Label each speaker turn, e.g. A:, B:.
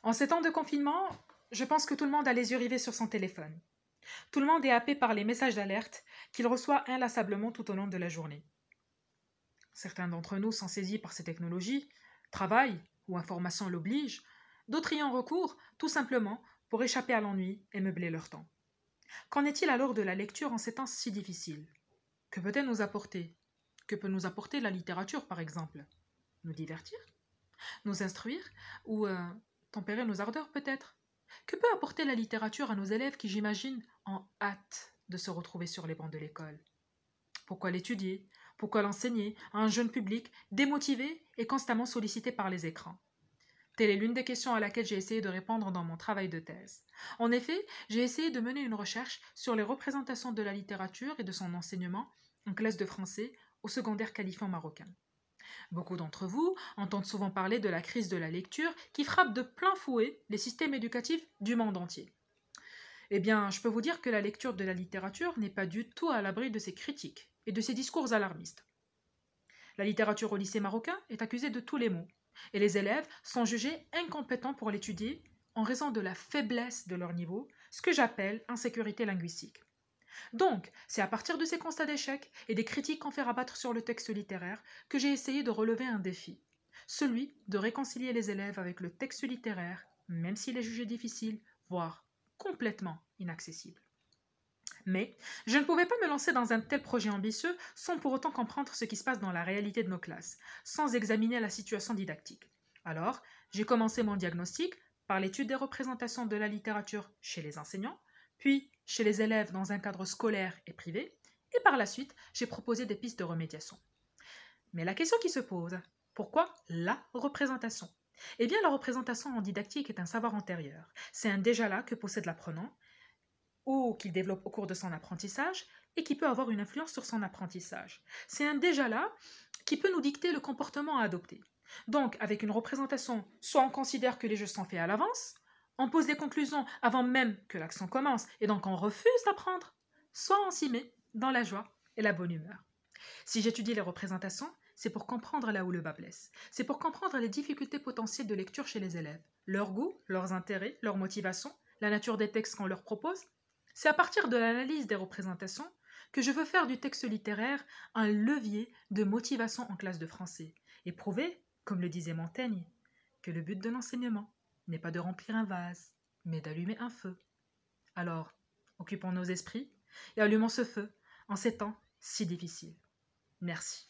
A: En ces temps de confinement, je pense que tout le monde a les yeux rivés sur son téléphone. Tout le monde est happé par les messages d'alerte qu'il reçoit inlassablement tout au long de la journée. Certains d'entre nous sont saisis par ces technologies, travail ou information l'oblige, d'autres y ont recours tout simplement pour échapper à l'ennui et meubler leur temps. Qu'en est-il alors de la lecture en ces temps si difficiles? Que peut-elle nous apporter? Que peut nous apporter la littérature, par exemple? Nous divertir? Nous instruire? Ou tempérer nos ardeurs, peut-être? Que peut apporter la littérature à nos élèves qui, j'imagine, ont hâte de se retrouver sur les bancs de l'école? Pourquoi l'étudier? Pourquoi l'enseigner à un jeune public démotivé et constamment sollicité par les écrans? Telle est l'une des questions à laquelle j'ai essayé de répondre dans mon travail de thèse. En effet, j'ai essayé de mener une recherche sur les représentations de la littérature et de son enseignement en classe de français au secondaire qualifiant marocain. Beaucoup d'entre vous entendent souvent parler de la crise de la lecture qui frappe de plein fouet les systèmes éducatifs du monde entier. Eh bien, je peux vous dire que la lecture de la littérature n'est pas du tout à l'abri de ces critiques et de ces discours alarmistes. La littérature au lycée marocain est accusée de tous les maux, et les élèves sont jugés incompétents pour l'étudier en raison de la faiblesse de leur niveau, ce que j'appelle insécurité linguistique. Donc, c'est à partir de ces constats d'échec et des critiques qu'on fait rabattre sur le texte littéraire que j'ai essayé de relever un défi, celui de réconcilier les élèves avec le texte littéraire, même s'il est jugé difficile, voire complètement inaccessible. Mais je ne pouvais pas me lancer dans un tel projet ambitieux sans pour autant comprendre ce qui se passe dans la réalité de nos classes, sans examiner la situation didactique. Alors, j'ai commencé mon diagnostic par l'étude des représentations de la littérature chez les enseignants, puis chez les élèves dans un cadre scolaire et privé, et par la suite, j'ai proposé des pistes de remédiation. Mais la question qui se pose, pourquoi la représentation? Eh bien, la représentation en didactique est un savoir antérieur. C'est un déjà-là que possède l'apprenant ou qu'il développe au cours de son apprentissage et qui peut avoir une influence sur son apprentissage. C'est un déjà-là qui peut nous dicter le comportement à adopter. Donc, avec une représentation, soit on considère que les jeux sont faits à l'avance, on pose des conclusions avant même que l'action commence et donc on refuse d'apprendre, soit on s'y met dans la joie et la bonne humeur. Si j'étudie les représentations, c'est pour comprendre là où le bas blesse. C'est pour comprendre les difficultés potentielles de lecture chez les élèves, leur goût, leurs intérêts, leurs motivations, la nature des textes qu'on leur propose. C'est à partir de l'analyse des représentations que je veux faire du texte littéraire un levier de motivation en classe de français et prouver, comme le disait Montaigne, que le but de l'enseignement n'est pas de remplir un vase, mais d'allumer un feu. Alors, occupons nos esprits et allumons ce feu en ces temps si difficiles. Merci.